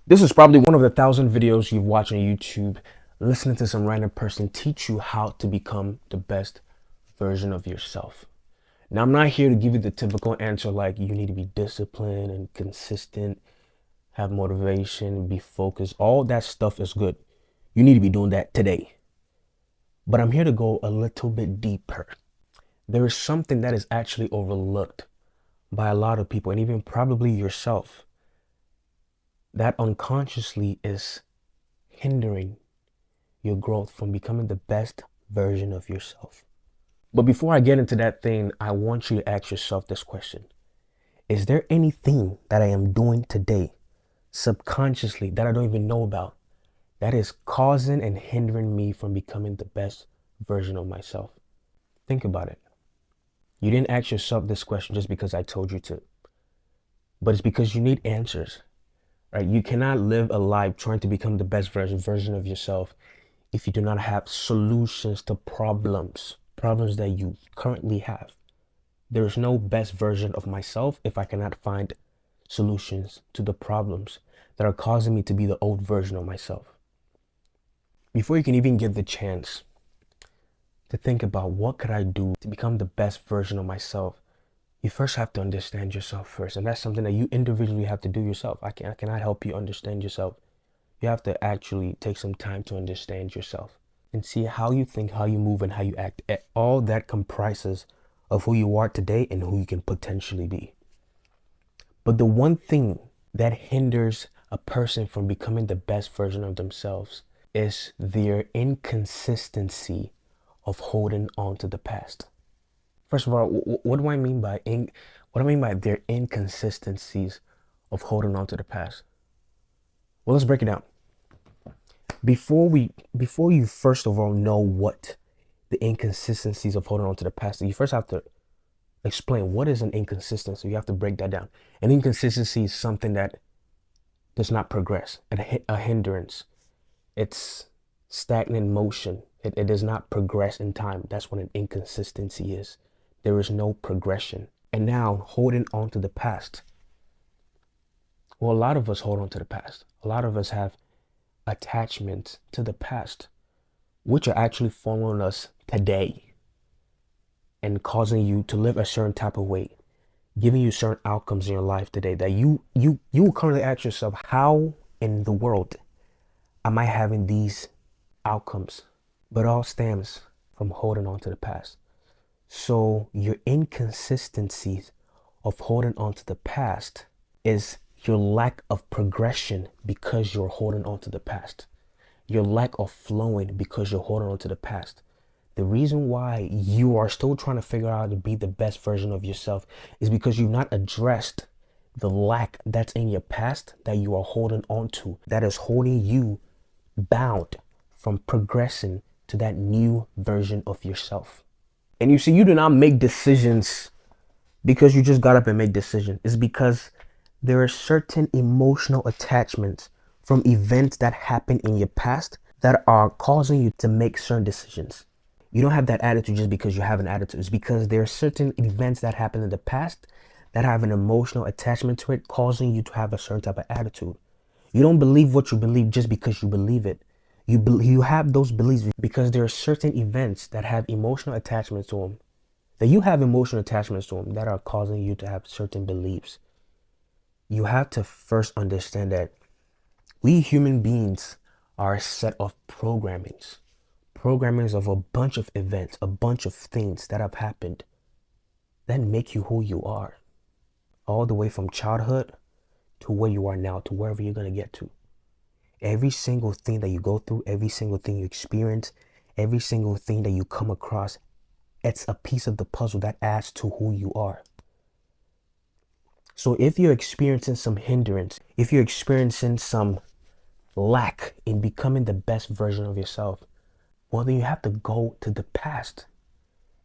This is probably one of the 1,000 videos you've watched on YouTube, listening to some random person teach you how to become the best version of yourself. Now, I'm not here to give you the typical answer like you need to be disciplined and consistent, have motivation, be focused. All that stuff is good. You need to be doing that today. But I'm here to go a little bit deeper. There is something that is actually overlooked by a lot of people, and even probably yourself, that unconsciously is hindering your growth from becoming the best version of yourself. But before I get into that thing, I want you to ask yourself this question. Is there anything that I am doing today subconsciously that I don't even know about that is causing and hindering me from becoming the best version of myself? Think about it. You didn't ask yourself this question just because I told you to, but it's because you need answers, right? You cannot live a life trying to become the best version of yourself if you do not have solutions to problems that you currently have. There is no best version of myself if I cannot find solutions to the problems that are causing me to be the old version of myself. Before you can even get the chance to think about what could I do to become the best version of myself, you first have to understand yourself first. And that's something that you individually have to do yourself. I cannot help you understand yourself. You have to actually take some time to understand yourself and see how you think, how you move, and how you act. All that comprises of who you are today and who you can potentially be. But the one thing that hinders a person from becoming the best version of themselves is their inconsistency of holding on to the past. First of all, what do I mean by their inconsistencies of holding on to the past? Well, let's break it down. Before you first of all know what the inconsistencies of holding on to the past, you first have to explain what is an inconsistency. You have to break that down. An inconsistency is something that does not progress, a hindrance. It's stagnant motion. It does not progress in time. That's what an inconsistency is. There is no progression. And now holding on to the past. Well, a lot of us hold on to the past. A lot of us have attachments to the past, which are actually following us today and causing you to live a certain type of way, giving you certain outcomes in your life today that you will currently ask yourself, how in the world am I having these outcomes? But it all stems from holding on to the past. So your inconsistencies of holding on to the past is your lack of progression because you're holding on to the past. Your lack of flowing because you're holding on to the past. The reason why you are still trying to figure out how to be the best version of yourself is because you've not addressed the lack that's in your past that you are holding on to, that is holding you bound from progressing to that new version of yourself. And you see, you do not make decisions because you just got up and make decisions. It's because there are certain emotional attachments from events that happened in your past that are causing you to make certain decisions. You don't have that attitude just because you have an attitude. It's because there are certain events that happened in the past that have an emotional attachment to it, causing you to have a certain type of attitude. You don't believe what you believe just because you believe it. You have those beliefs because there are certain events that have emotional attachments to them, that you have emotional attachments to them that are causing you to have certain beliefs. You have to first understand that we human beings are a set of programmings of a bunch of events, a bunch of things that have happened that make you who you are, all the way from childhood to where you are now, to wherever you're going to get to. Every single thing that you go through, every single thing you experience, every single thing that you come across, it's a piece of the puzzle that adds to who you are. So if you're experiencing some hindrance, if you're experiencing some lack in becoming the best version of yourself, well, then you have to go to the past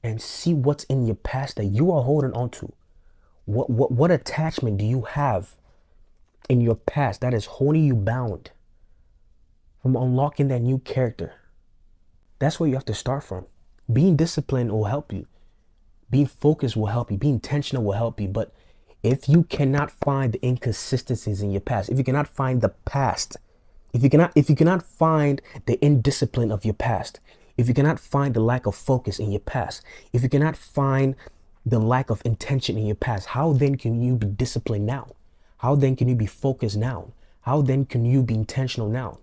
and see what's in your past that you are holding on to. What attachment do you have in your past that is holding you bound from unlocking that new character? That's where you have to start from. Being disciplined will help you. Being focused will help you. Being intentional will help you. But If you cannot find the inconsistencies in your past, if you cannot find the past, if you cannot find the indiscipline of your past, if you cannot find the lack of focus in your past, if you cannot find the lack of intention in your past, how then can you be disciplined now? How then can you be focused now? How then can you be intentional now?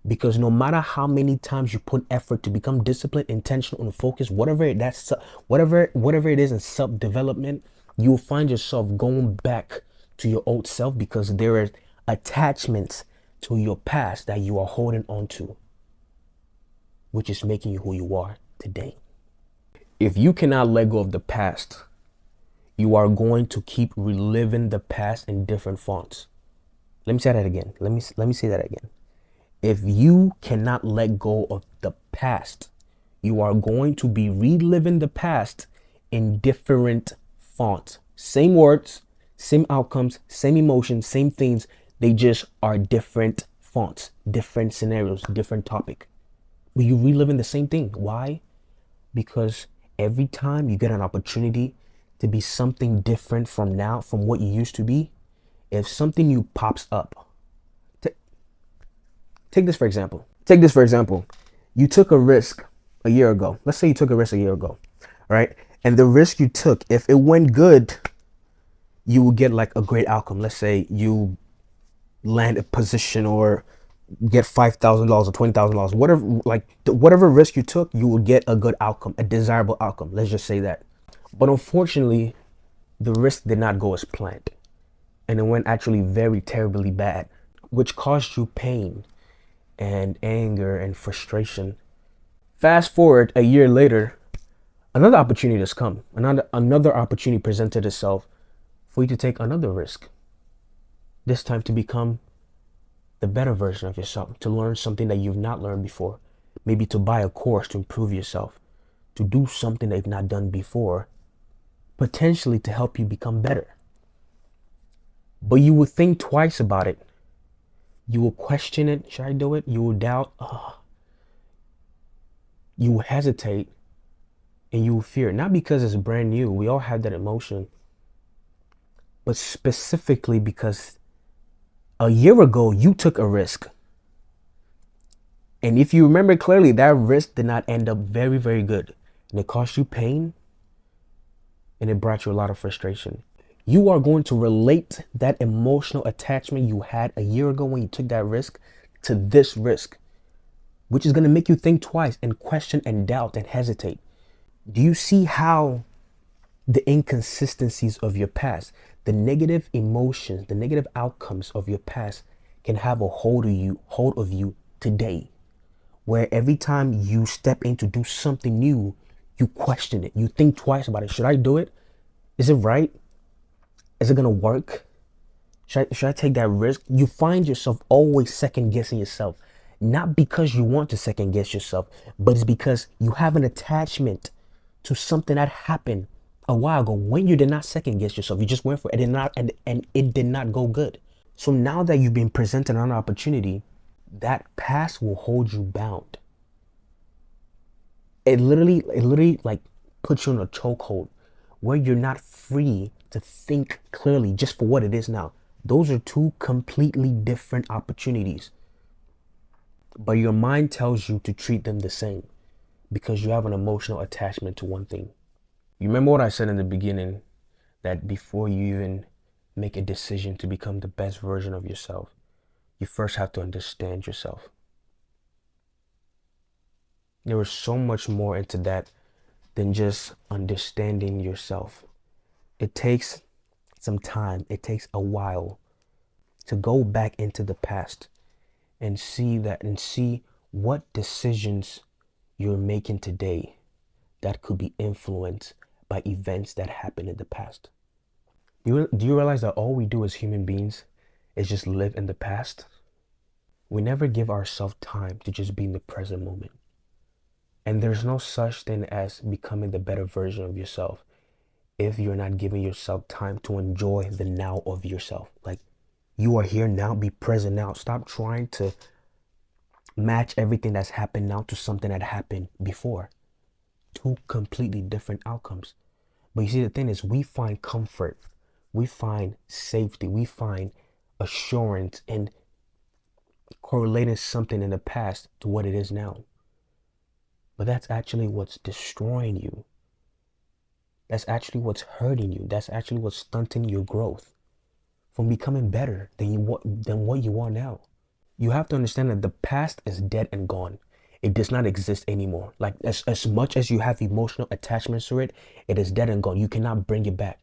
Because no matter how many times you put effort to become disciplined, intentional, and focused, whatever it is in self-development, you will find yourself going back to your old self because there are attachments to your past that you are holding on to, which is making you who you are today. If you cannot let go of the past, you are going to keep reliving the past in different fonts. Let me say that again. Let me say that again. If you cannot let go of the past, you are going to be reliving the past in different fonts. Same words, same outcomes, same emotions, same things. They just are different fonts, different scenarios, different topic. But you reliving the same thing. Why? Because every time you get an opportunity to be something different from now, from what you used to be, if something new pops up, take this for example. Take this for example. You took a risk a year ago. Let's say you took a risk a year ago, right? And the risk you took, if it went good, you will get like a great outcome. Let's say you land a position or get $5,000 or $20,000, whatever, like whatever risk you took, you will get a good outcome, a desirable outcome. Let's just say that. But unfortunately, the risk did not go as planned, and it went actually very terribly bad, which caused you pain and anger and frustration. Fast forward a year later, another opportunity has come. Another opportunity presented itself for you to take another risk. This time to become the better version of yourself, to learn something that you've not learned before, maybe to buy a course to improve yourself, to do something that you've not done before, potentially to help you become better. But you will think twice about it. You will question it. Should I do it? You will doubt. You will hesitate, and you will fear. Not because it's brand new. We all have that emotion. But specifically because a year ago, you took a risk. And if you remember clearly, that risk did not end up very, very good. And it cost you pain, and it brought you a lot of frustration. You are going to relate that emotional attachment you had a year ago when you took that risk to this risk, which is going to make you think twice and question and doubt and hesitate. Do you see how the inconsistencies of your past, the negative emotions, the negative outcomes of your past can have a hold of you today? Where every time you step in to do something new, you question it. You think twice about it. Should I do it? Is it right? Is it going to work? Should I take that risk? You find yourself always second guessing yourself. Not because you want to second guess yourself, but it's because you have an attachment to something that happened a while ago when you did not second guess yourself. You just went for it and it did not go good. So now that you've been presented an opportunity, that past will hold you bound. It literally like puts you in a chokehold where you're not free to think clearly just for what it is now. Those are two completely different opportunities. But your mind tells you to treat them the same because you have an emotional attachment to one thing. You remember what I said in the beginning, that before you even make a decision to become the best version of yourself, you first have to understand yourself. There is so much more into that than just understanding yourself. It takes some time. It takes a while to go back into the past and see what decisions you're making today that could be influenced by events that happened in the past. Do you realize that all we do as human beings is just live in the past? We never give ourselves time to just be in the present moment. And there's no such thing as becoming the better version of yourself if you're not giving yourself time to enjoy the now of yourself. Like, you are here now, be present now. Stop trying to match everything that's happened now to something that happened before. Two completely different outcomes. But you see, the thing is, we find comfort We find safety, we find assurance in correlating something in the past to what it is now. But that's actually what's destroying you. That's actually what's hurting you. That's actually what's stunting your growth from becoming better than what you are now. You have to understand that the past is dead and gone. It does not exist anymore. Like as much as you have emotional attachments to it, it is dead and gone. You cannot bring it back.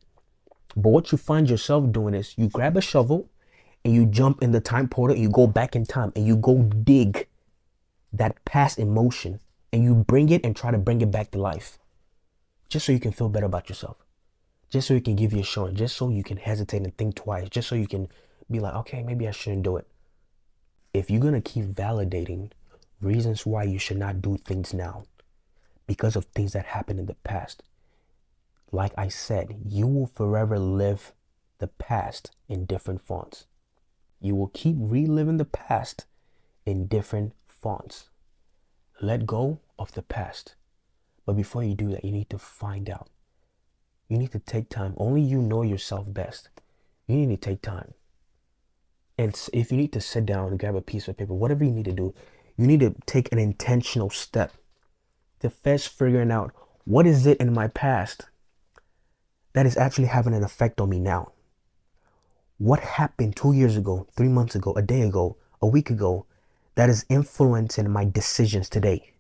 But what you find yourself doing is you grab a shovel and you jump in the time portal and you go back in time and you go dig that past emotion and you bring it and try to bring it back to life just so you can feel better about yourself, just so you can give you assurance, just so you can hesitate and think twice, just so you can be like, okay, maybe I shouldn't do it. If you're going to keep validating reasons why you should not do things now because of things that happened in the past, like I said, you will forever live the past in different fonts. You will keep reliving the past in different fonts. Let go of the past. But before you do that, you need to find out. You need to take time. Only you know yourself best. You need to take time. And if you need to sit down and grab a piece of paper, whatever you need to do, you need to take an intentional step to first figuring out what is it in my past that is actually having an effect on me now. What happened 2 years ago, 3 months ago, a day ago, a week ago that is influencing my decisions today?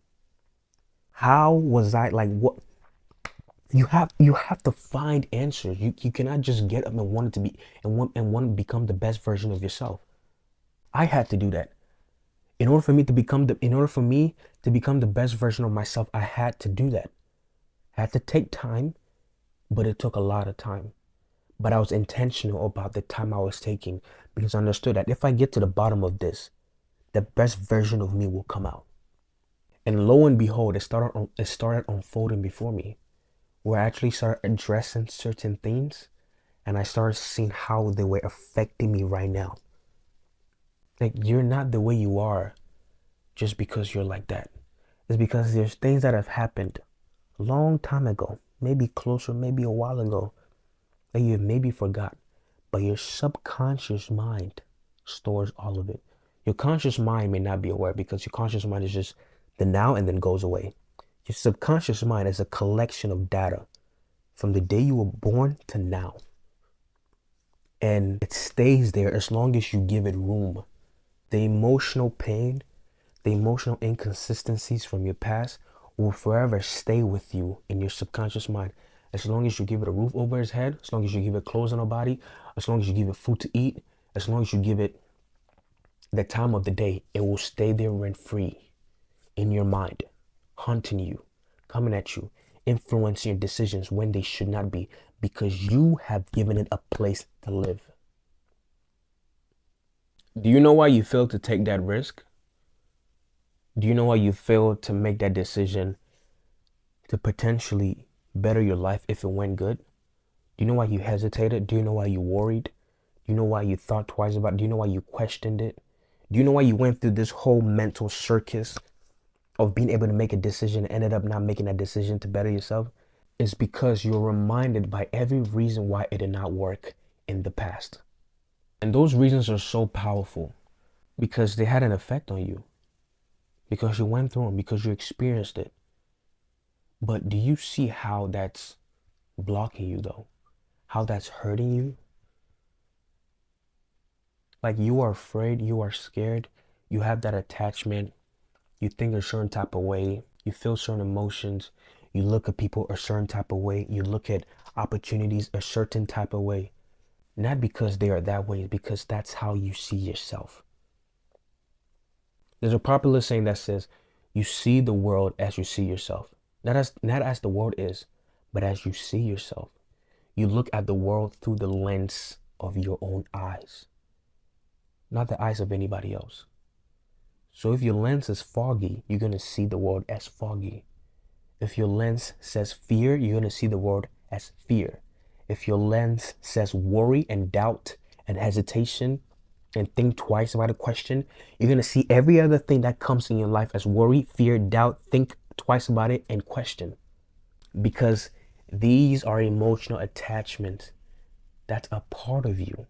How was I like what? You have to find answers. You cannot just get up and want it to be and want to become the best version of yourself. I had to do that. In order for me to become the best version of myself, I had to do that. I had to take time, but it took a lot of time. But I was intentional about the time I was taking because I understood that if I get to the bottom of this, the best version of me will come out. And lo and behold, it started unfolding before me, where I actually started addressing certain things and I started seeing how they were affecting me right now. Like, you're not the way you are just because you're like that. It's because there's things that have happened a long time ago, maybe closer, maybe a while ago, that you maybe forgot. But your subconscious mind stores all of it. Your conscious mind may not be aware because your conscious mind is just the now and then goes away. Your subconscious mind is a collection of data from the day you were born to now. And it stays there as long as you give it room. The emotional pain, the emotional inconsistencies from your past will forever stay with you in your subconscious mind. As long as you give it a roof over its head, as long as you give it clothes on the body, as long as you give it food to eat, as long as you give it the time of the day, it will stay there rent free in your mind, haunting you, coming at you, influencing your decisions when they should not be, because you have given it a place to live. Do you know why you failed to take that risk? Do you know why you failed to make that decision to potentially better your life if it went good? Do you know why you hesitated? Do you know why you worried? Do you know why you thought twice about it? Do you know why you questioned it? Do you know why you went through this whole mental circus of being able to make a decision and ended up not making that decision to better yourself? It's because you're reminded by every reason why it did not work in the past. And those reasons are so powerful because they had an effect on you, because you went through them, because you experienced it. But do you see how that's blocking you though? How that's hurting you? Like, you are afraid, you are scared, you have that attachment, you think a certain type of way, you feel certain emotions, you look at people a certain type of way, you look at opportunities a certain type of way. Not because they are that way, because that's how you see yourself. There's a popular saying that says, you see the world as you see yourself. Not as the world is, but as you see yourself. You look at the world through the lens of your own eyes, not the eyes of anybody else. So if your lens is foggy, you're going to see the world as foggy. If your lens says fear, you're going to see the world as fear. If your lens says worry and doubt and hesitation and think twice about a question, you're going to see every other thing that comes in your life as worry, fear, doubt, think twice about it, and question. Because these are emotional attachments That's a part of you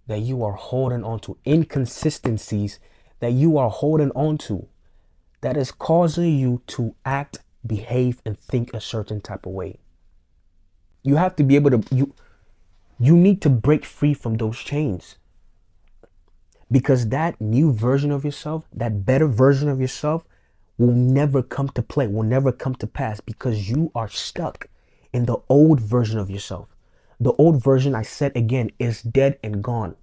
that you are holding on to, inconsistencies that you are holding on to, that is causing you to act, behave, and think a certain type of way. You have to be able to, you need to break free from those chains, because that new version of yourself, that better version of yourself, will never come to play, will never come to pass, because you are stuck in the old version of yourself. The old version, I said again, is dead and gone.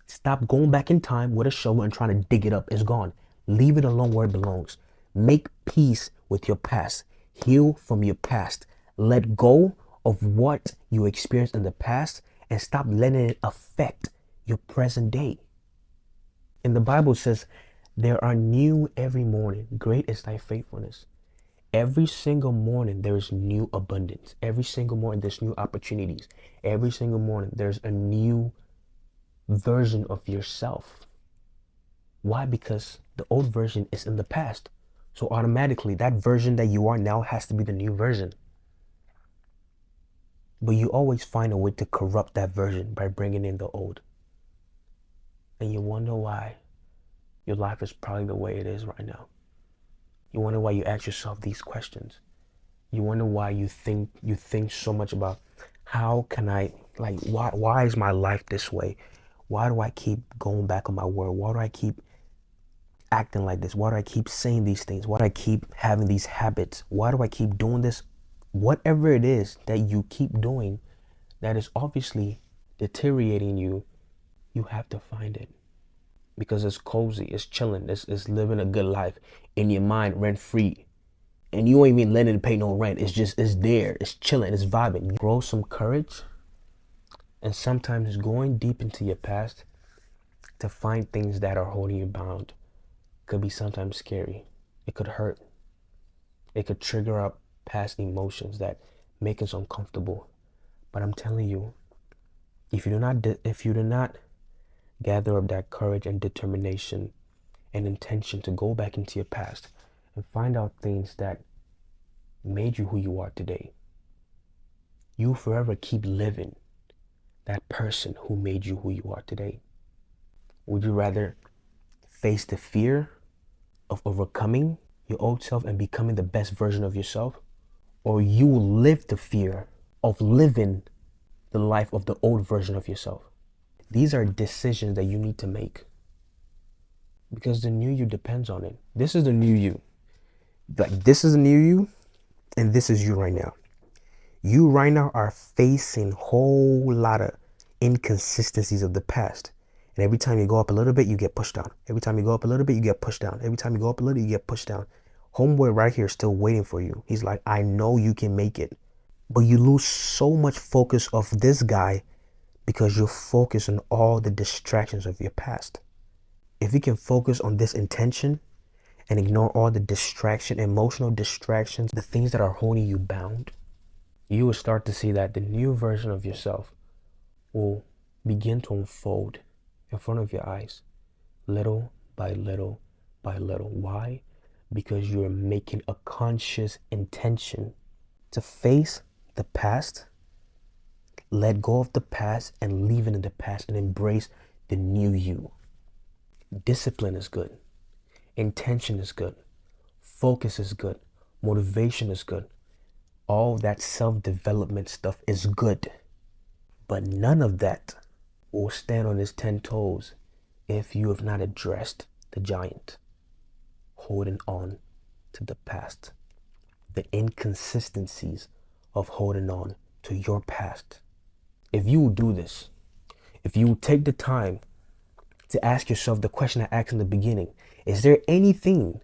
Stop going back in time with a shovel and trying to dig it up. It's gone. Leave it alone where it belongs. Make peace with your past. Heal from your past. Let go of what you experienced in the past and stop letting it affect your present day. And the Bible says, there are new every morning. Great is thy faithfulness. Every single morning, there's new abundance. Every single morning, there's new opportunities. Every single morning, there's a new version of yourself. Why? Because the old version is in the past. So automatically, that version that you are now has to be the new version. But you always find a way to corrupt that version by bringing in the old. And you wonder why your life is probably the way it is right now. You wonder why you ask yourself these questions. You wonder why you think so much about, how can I, like, why is my life this way? Why do I keep going back on my word? Why do I keep acting like this? Why do I keep saying these things? Why do I keep having these habits? Why do I keep doing this? Whatever it is that you keep doing that is obviously deteriorating you, you have to find it. Because it's cozy, it's chilling, it's living a good life in your mind, rent free. And you ain't even letting it pay no rent. It's there, it's chilling, it's vibing. Grow some courage. And sometimes going deep into your past to find things that are holding you bound could be sometimes scary. It could hurt. It could trigger up past emotions that make us uncomfortable. But I'm telling you, if you do not gather up that courage and determination and intention to go back into your past and find out things that made you who you are today, you forever keep living that person who made you who you are today. Would you rather face the fear of overcoming your old self and becoming the best version of yourself? Or you will live the fear of living the life of the old version of yourself? These are decisions that you need to make, because the new you depends on it. This is the new you. Like, this is the new you, and this is you right now. You right now are facing a whole lot of inconsistencies of the past. And every time you go up a little bit, you get pushed down. Every time you go up a little bit, you get pushed down. Every time you go up a little, you get pushed down. Homeboy right here is still waiting for you. He's like, I know you can make it. But you lose so much focus of this guy because you're focused on all the distractions of your past. If you can focus on this intention and ignore all the distraction, emotional distractions, the things that are holding you bound, you will start to see that the new version of yourself will begin to unfold in front of your eyes, little by little by little. Why? Because you're making a conscious intention to face the past, let go of the past and leave it in the past and embrace the new you. Discipline is good. Intention is good. Focus is good. Motivation is good. All that self-development stuff is good. But none of that will stand on its 10 toes if you have not addressed the giant holding on to the past. The inconsistencies of holding on to your past. If you will do this, if you will take the time to ask yourself the question I asked in the beginning, is there anything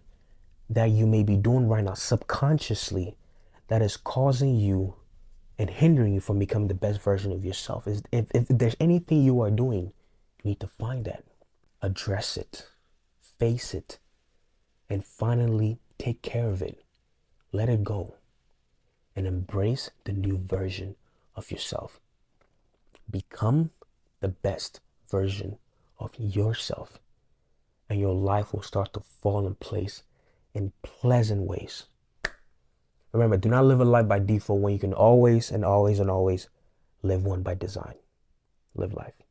that you may be doing right now subconsciously that is causing you and hindering you from becoming the best version of yourself? If there's anything you are doing, you need to find that, address it, face it, and finally take care of it. Let it go and embrace the new version of yourself. Become the best version of yourself, and your life will start to fall in place in pleasant ways. Remember, do not live a life by default when you can always and always and always live one by design. Live life.